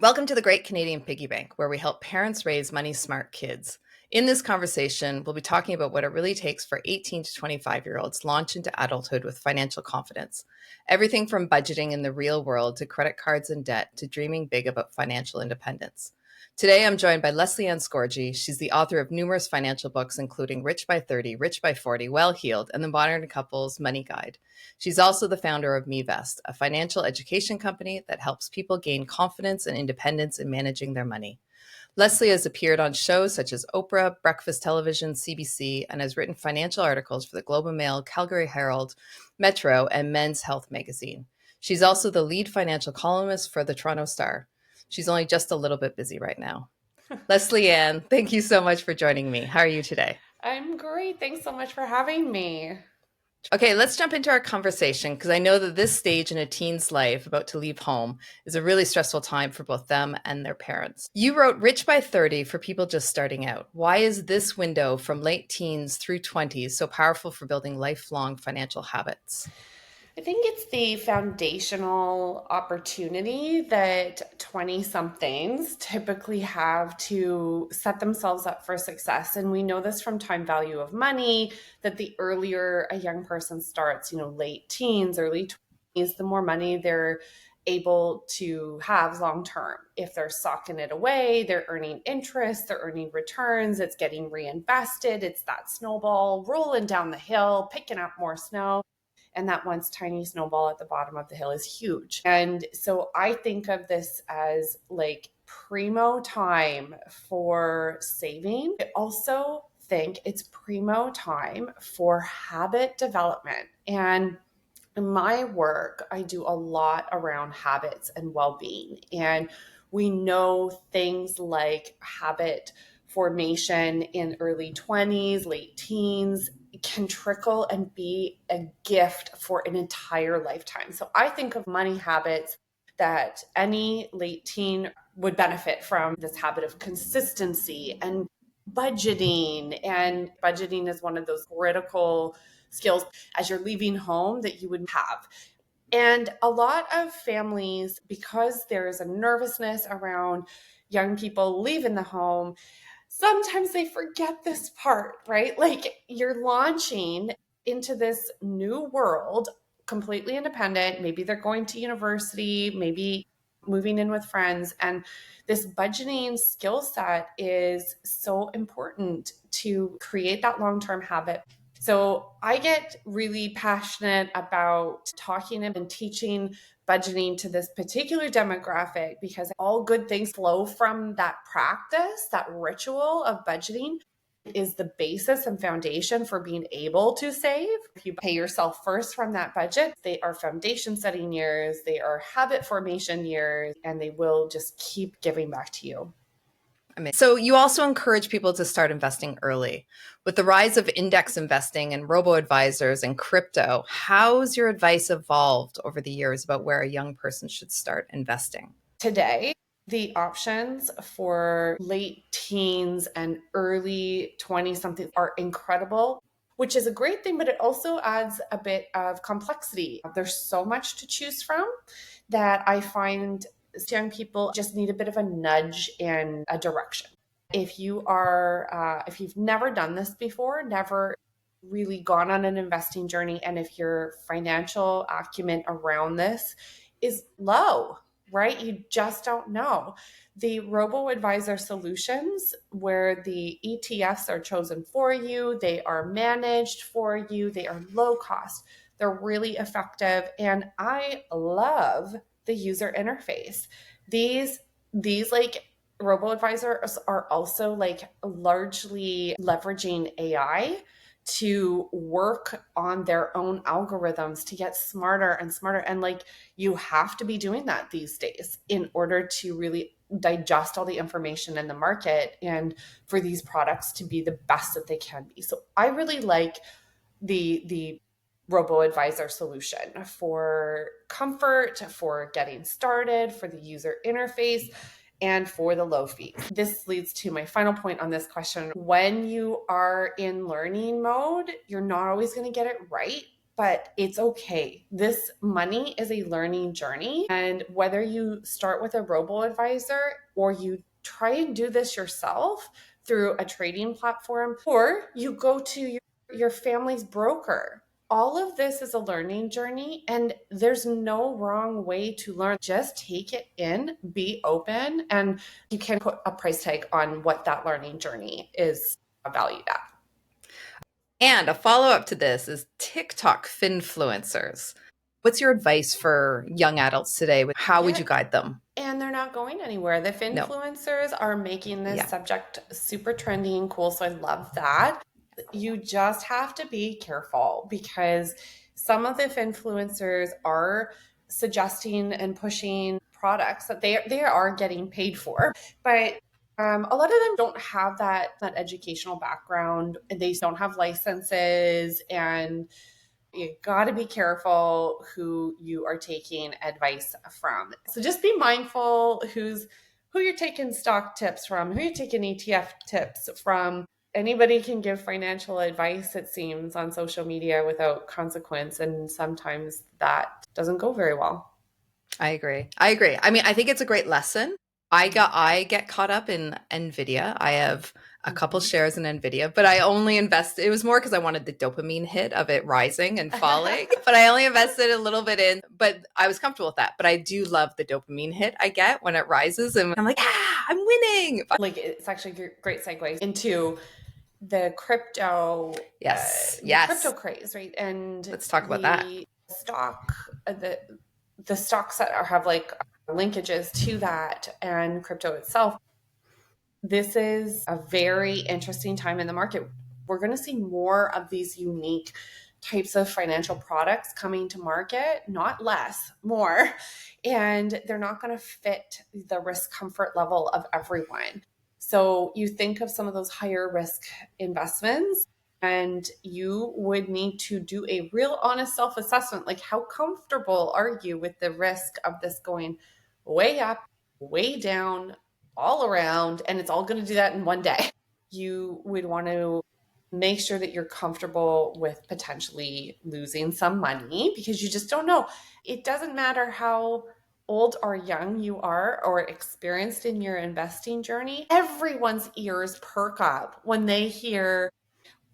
Welcome to the Great Canadian Piggy Bank, where we help parents raise money-smart kids. In this conversation, we'll be talking about what it really takes for 18 to 25-year-olds launch into adulthood with financial confidence. Everything from budgeting in the real world to credit cards and debt to dreaming big about financial independence. Today, I'm joined by Lesley-Anne Scorgie. She's the author of numerous financial books, including Rich by 30, Rich by 40, Well Heeled, and the Modern Couple's Money Guide. She's also the founder of MeVest, a financial education company that helps people gain confidence and independence in managing their money. Lesley has appeared on shows such as Oprah, Breakfast Television, CBC, and has written financial articles for the Globe and Mail, Calgary Herald, Metro, and Men's Health magazine. She's also the lead financial columnist for the Toronto Star. She's only just a little bit busy right now. Lesley-Anne, thank you so much for joining me. How are you today? I'm great. Thanks so much for having me. Okay, let's jump into our conversation because I know that this stage in a teen's life, about to leave home, is a really stressful time for both them and their parents. You wrote Rich by 30 for people just starting out. Why is this window from late teens through 20s so powerful for building lifelong financial habits? I think it's the foundational opportunity that 20 somethings typically have to set themselves up for success. And we know this from time value of money, that the earlier a young person starts, late teens, early 20s, the more money they're able to have long term. If they're socking it away, they're earning interest, they're earning returns, it's getting reinvested, it's that snowball rolling down the hill, picking up more snow. And that once tiny snowball at the bottom of the hill is huge. And so I think of this as like primo time for saving. I also think it's primo time for habit development. And in my work, I do a lot around habits and well-being. And we know things like habit formation in early 20s, late teens can trickle and be a gift for an entire lifetime. So I think of money habits that any late teen would benefit from, this habit of consistency and budgeting. And budgeting is one of those critical skills as you're leaving home that you would have. And a lot of families, because there's a nervousness around young people leaving the home, sometimes they forget this part, right? Like you're launching into this new world, completely independent. Maybe they're going to university, maybe moving in with friends. And this budgeting skill set is so important to create that long-term habit. So I get really passionate about talking and teaching budgeting to this particular demographic because all good things flow from that practice, that ritual of budgeting is the basis and foundation for being able to save. If you pay yourself first from that budget, they are foundation setting years, they are habit formation years, and they will just keep giving back to you. So you also encourage people to start investing early. With the rise of index investing and robo-advisors and crypto, how's your advice evolved over the years about where a young person should start investing? Today, the options for late teens and early 20 something are incredible, which is a great thing, but it also adds a bit of complexity. There's so much to choose from that I find young people just need a bit of a nudge and a direction. If you've never done this before, never really gone on an investing journey, and if your financial acumen around this is low, right? You just don't know. The robo-advisor solutions where the ETFs are chosen for you, they are managed for you, they are low cost, they're really effective, and I love the user interface. These like robo-advisors are also like largely leveraging AI to work on their own algorithms to get smarter and smarter. And like you have to be doing that these days in order to really digest all the information in the market and for these products to be the best that they can be. So I really like the robo-advisor solution for comfort, for getting started, for the user interface, and for the low fees. This leads to my final point on this question. When you are in learning mode, you're not always going to get it right. but it's okay. This money is a learning journey. And whether you start with a robo-advisor or you try and do this yourself through a trading platform, or you go to your family's broker, all of this is a learning journey, and there's no wrong way to learn. Just take it in, be open, and you can put a price tag on what that learning journey is valued at. And a follow-up to this is TikTok finfluencers. What's your advice for young adults today? How would you guide them? And they're not going anywhere. The No. finfluencers are making this Yeah. subject super trendy and cool. So I love that. You just have to be careful because some of the finfluencers are suggesting and pushing products that they are getting paid for. But a lot of them don't have that educational background. They don't have licenses, and you got to be careful who you are taking advice from. So just be mindful who you're taking stock tips from, who you're taking ETF tips from. Anybody can give financial advice, it seems, on social media without consequence, and sometimes that doesn't go very well. I agree. I mean, I think it's a great lesson. I get caught up in Nvidia. I have a couple shares in Nvidia, but I only invested. It was more because I wanted the dopamine hit of it rising and falling. But I only invested a little bit in. But I was comfortable with that. But I do love the dopamine hit I get when it rises, and I'm like, I'm winning. Like, it's actually a great segue into the crypto. Yes. Crypto craze, right? And let's talk about that. The stocks that have like linkages to that and crypto itself. This is a very interesting time in the market. We're going to see more of these unique types of financial products coming to market, not less, more. And they're not going to fit the risk comfort level of everyone. So you think of some of those higher risk investments, and you would need to do a real honest self-assessment. Like, how comfortable are you with the risk of this going way up, way down, all around, and it's all going to do that in one day? You would want to make sure that you're comfortable with potentially losing some money, because you just don't know. It doesn't matter how old or young you are or experienced in your investing journey. Everyone's ears perk up when they hear,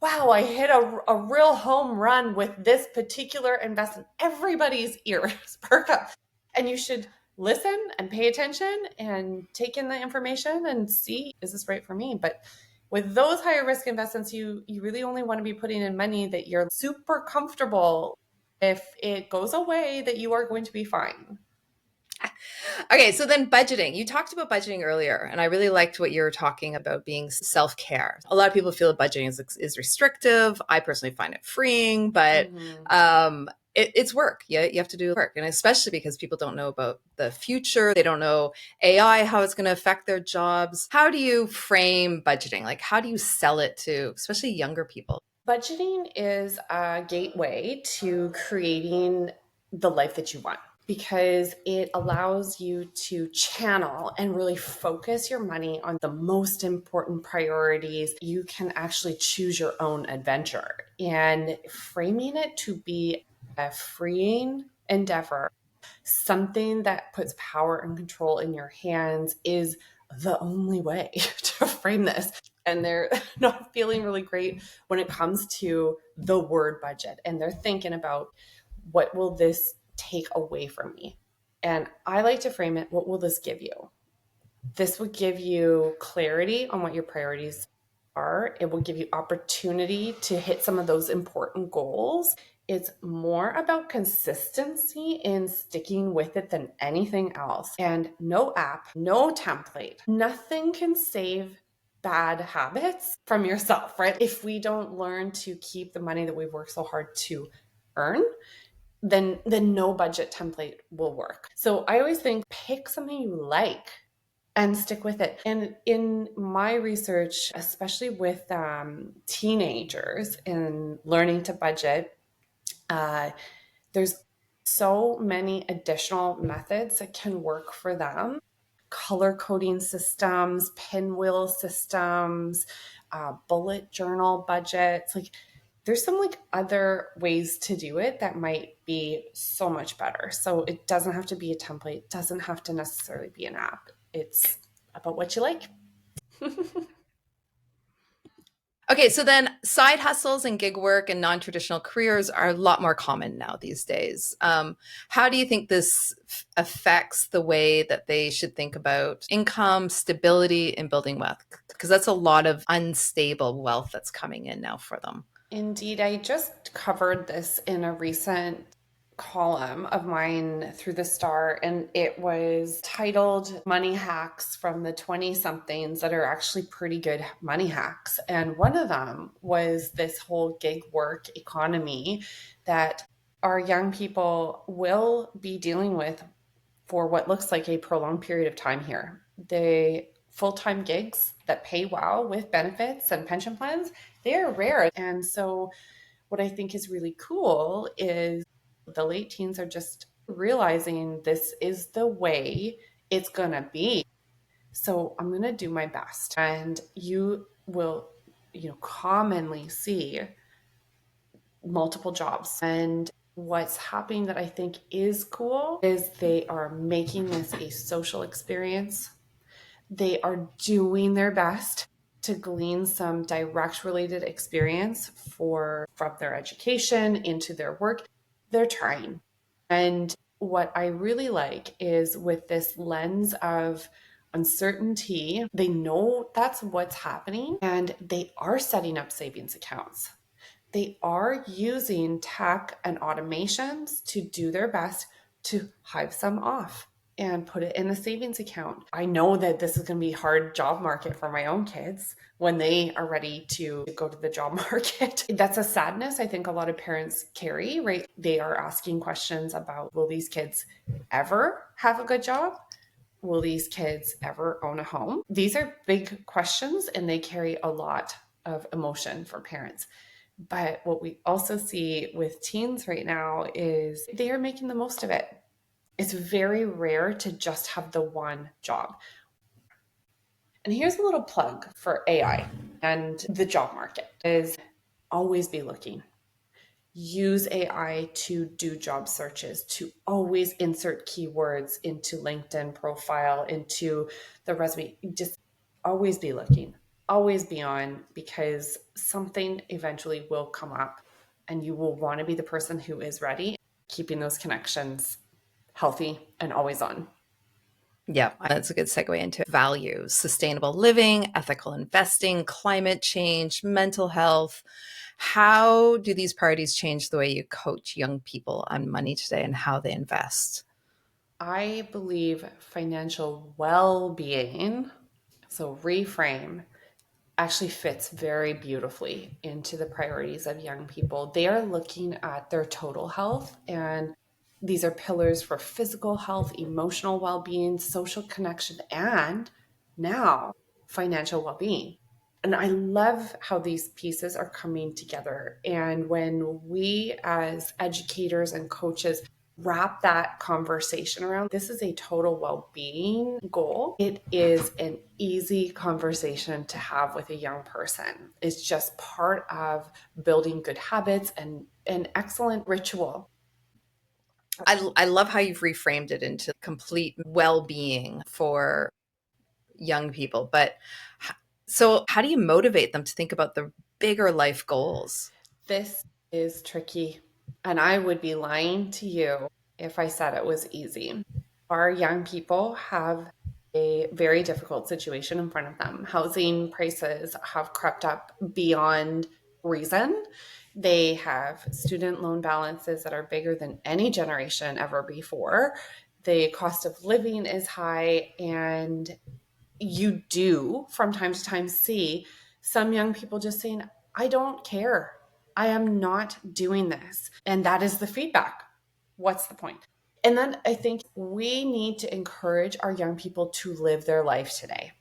wow, I hit a real home run with this particular investment. Everybody's ears perk up. And you should listen and pay attention and take in the information and see, is this right for me? But with those higher risk investments, you really only want to be putting in money that you're super comfortable. If it goes away, that you are going to be fine. Okay, so then budgeting. You talked about budgeting earlier, and I really liked what you were talking about being self-care. A lot of people feel that budgeting is restrictive. I personally find it freeing, but it's work. You have to do work. And especially because people don't know about the future. They don't know AI, how it's going to affect their jobs. How do you frame budgeting? Like, how do you sell it to especially younger people? Budgeting is a gateway to creating the life that you want, because it allows you to channel and really focus your money on the most important priorities. You can actually choose your own adventure, and framing it to be a freeing endeavor, something that puts power and control in your hands, is the only way to frame this. And they're not feeling really great when it comes to the word budget. And they're thinking about, what will this take away from me? And I like to frame it, what will this give you? This would give you clarity on what your priorities are. It will give you opportunity to hit some of those important goals. It's more about consistency in sticking with it than anything else. And no app, no template, nothing can save bad habits from yourself, right? If we don't learn to keep the money that we've worked so hard to earn, then no budget template will work. So I always think, pick something you like and stick with it. And in my research, especially with teenagers in learning to budget, there's so many additional methods that can work for them. Color coding systems, pinwheel systems, bullet journal budgets. Like, there's some like other ways to do it that might be so much better. So it doesn't have to be a template. It doesn't have to necessarily be an app. It's about what you like. Okay, so then side hustles and gig work and non-traditional careers are a lot more common now these days. How do you think this affects the way that they should think about income, stability, and building wealth? Because that's a lot of unstable wealth that's coming in now for them. Indeed, I just covered this in a recent column of mine through the Star, and it was titled Money Hacks from the 20 somethings that are actually pretty good money hacks. And one of them was this whole gig work economy that our young people will be dealing with for what looks like a prolonged period of time here. The full-time gigs that pay well with benefits and pension plans, they are rare. And so what I think is really cool is the late teens are just realizing this is the way it's going to be. So I'm going to do my best. And you will, commonly see multiple jobs. And what's happening that I think is cool is they are making this a social experience. They are doing their best to glean some direct related experience from their education into their work. They're trying. And what I really like is with this lens of uncertainty, they know that's what's happening and they are setting up savings accounts. They are using tech and automations to do their best to hive some off and put it in a savings account. I know that this is going to be a hard job market for my own kids when they are ready to go to the job market. That's a sadness I think a lot of parents carry, right? They are asking questions about, will these kids ever have a good job? Will these kids ever own a home? These are big questions and they carry a lot of emotion for parents. But what we also see with teens right now is they are making the most of it. It's very rare to just have the one job. And here's a little plug for AI and the job market is always be looking. Use AI to do job searches, to always insert keywords into LinkedIn profile, into the resume. Just always be looking, always be on, because something eventually will come up and you will want to be the person who is ready, keeping those connections healthy and always on. Yeah, that's a good segue into values, sustainable living, ethical investing, climate change, mental health. How do these priorities change the way you coach young people on money today and how they invest? I believe financial well-being, so reframe, actually fits very beautifully into the priorities of young people. They are looking at their total health, and these are pillars for physical health, emotional well-being, social connection, and now financial well-being. And I love how these pieces are coming together. And when we as educators and coaches wrap that conversation around, this is a total well-being goal, it is an easy conversation to have with a young person. It's just part of building good habits and an excellent ritual. I love how you've reframed it into complete well-being for young people. But so how do you motivate them to think about the bigger life goals? This is tricky, and I would be lying to you if I said it was easy. Our young people have a very difficult situation in front of them. Housing prices have crept up beyond reason. They have student loan balances that are bigger than any generation ever before. The cost of living is high, and you do from time to time see some young people just saying, I don't care. I am not doing this. And that is the feedback. What's the point? And then I think we need to encourage our young people to live their life today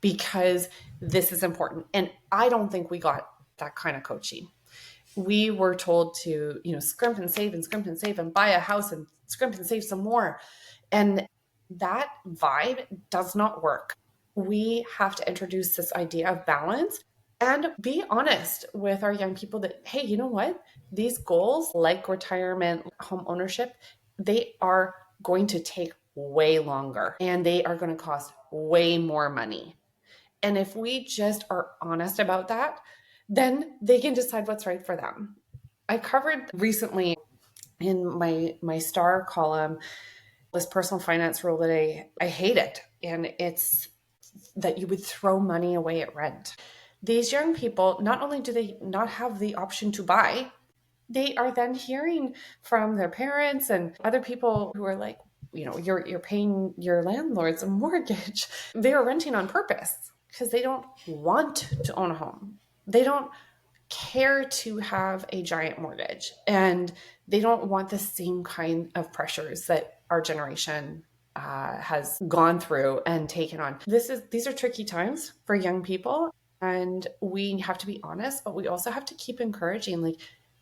because this is important. And I don't think we got that kind of coaching. We were told to, scrimp and save and buy a house and scrimp and save some more. And that vibe does not work. We have to introduce this idea of balance And be honest with our young people that, hey, you know what? These goals like retirement, home ownership, they are going to take way longer and they are going to cost way more money. And if we just are honest about that, then they can decide what's right for them. I covered recently in my star column this personal finance rule that I hate it. And it's that you would throw money away at rent. These young people, not only do they not have the option to buy, they are then hearing from their parents and other people who are like, you're paying your landlords a mortgage. They are renting on purpose because they don't want to own a home. They don't care to have a giant mortgage, and they don't want the same kind of pressures that our generation has gone through and taken on. These are tricky times for young people, and we have to be honest, but we also have to keep encouraging, like,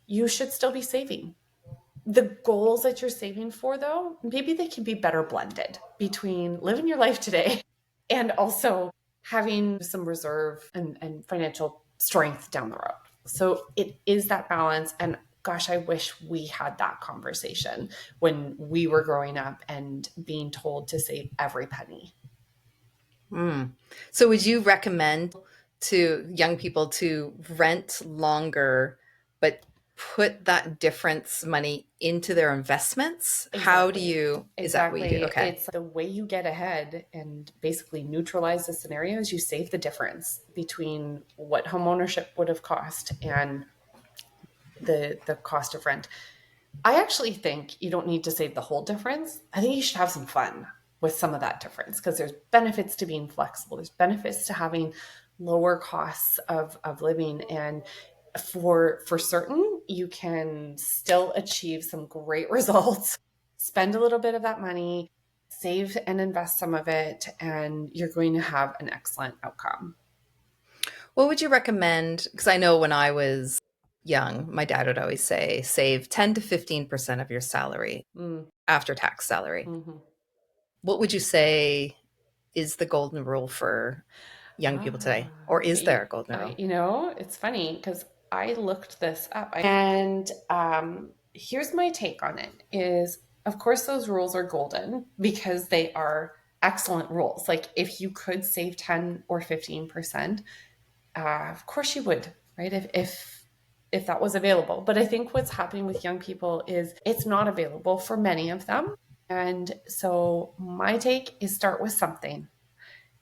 you should still be saving. The goals that you're saving for, though, maybe they can be better blended between living your life today and also having some reserve and financial strength down the road. So it is that balance. And gosh, I wish we had that conversation when we were growing up and being told to save every penny. So would you recommend to young people to rent longer, but put that difference money into their investments? Exactly. How do you, is that what you do? Okay. It's the way you get ahead and basically neutralize the scenarios. You save the difference between what home ownership would have cost and the cost of rent. I actually think you don't need to save the whole difference. I think you should have some fun with some of that difference, because there's benefits to being flexible. There's benefits to having lower costs of living. And for certain, you can still achieve some great results. Spend a little bit of that money, save and invest some of it, and you're going to have an excellent outcome. What would you recommend? Because I know when I was young, my dad would always say, save 10 to 15% of your salary, after tax salary. Mm-hmm. What would you say is the golden rule for young people today? Or is there a golden rule? It's funny because I looked this up, and here's my take on it is, of course, those rules are golden because they are excellent rules. Like, if you could save 10 or 15%, of course you would, right? If that was available. But I think what's happening with young people is it's not available for many of them. And so my take is start with something.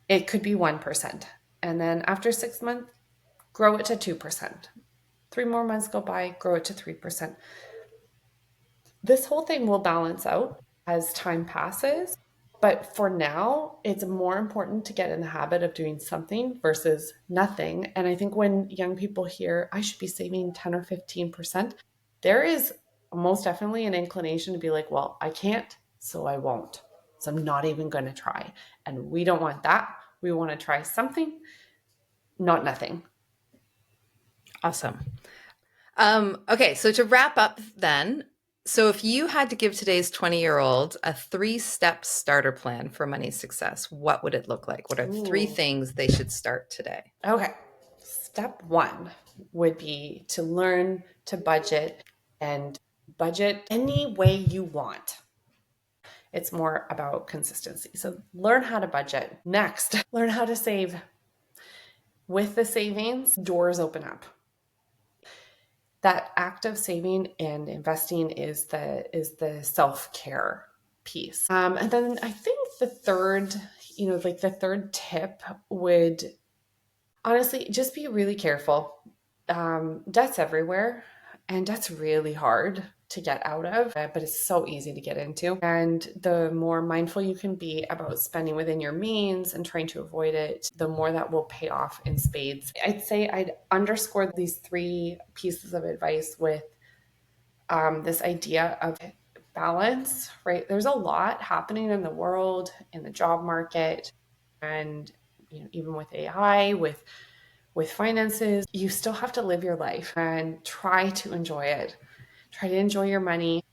It could be 1%. And then after 6 months, grow it to 2%. 3 more months go by, grow it to 3%. This whole thing will balance out as time passes. But for now, it's more important to get in the habit of doing something versus nothing. And I think when young people hear, I should be saving 10 or 15%, there is most definitely an inclination to be like, well, I can't, so I won't. So I'm not even going to try. And we don't want that. We want to try something, not nothing. Awesome. Okay, so to wrap up then, so if you had to give today's 20-year-old a 3-step starter plan for money success, what would it look like? What are 3 things they should start today? Okay. Step 1 would be to learn to budget, and budget any way you want. It's more about consistency. So learn how to budget. Next, learn how to save. With the savings, doors open up. That act of saving and investing is the self-care piece. And then I think the third tip would honestly just be really careful. Debt's everywhere, and debt's really hard to get out of, but it's so easy to get into. And the more mindful you can be about spending within your means and trying to avoid it, the more that will pay off in spades. I'd say I'd underscore these 3 pieces of advice with this idea of balance, right? There's a lot happening in the world, in the job market, and even with AI, with finances, you still have to live your life and try to enjoy it. Try to enjoy your money.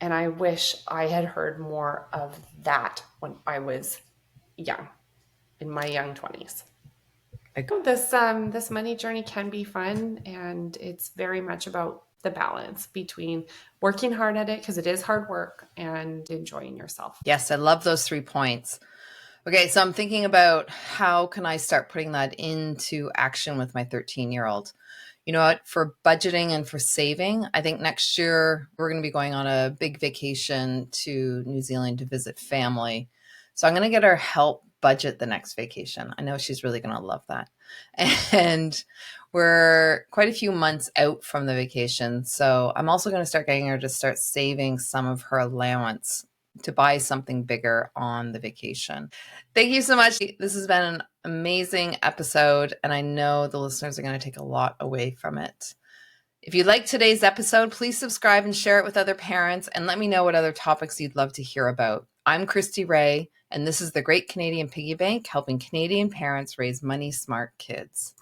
And I wish I had heard more of that when I was young, in my young 20s. This money journey can be fun, and it's very much about the balance between working hard at it, because it is hard work, and enjoying yourself. Yes, I love those 3 points. Okay, so I'm thinking about how can I start putting that into action with my 13-year-old. You know what? For budgeting and for saving, I think next year we're going to be going on a big vacation to New Zealand to visit family. So I'm going to get her help budget the next vacation. I know she's really going to love that. And we're quite a few months out from the vacation. So I'm also going to start getting her to start saving some of her allowance to buy something bigger on the vacation. Thank you so much. This has been an amazing episode, and I know the listeners are going to take a lot away from it. If you liked today's episode, please subscribe and share it with other parents, and let me know what other topics you'd love to hear about. I'm Christi Rae, and this is the Great Canadian Piggy Bank, helping Canadian parents raise money smart kids.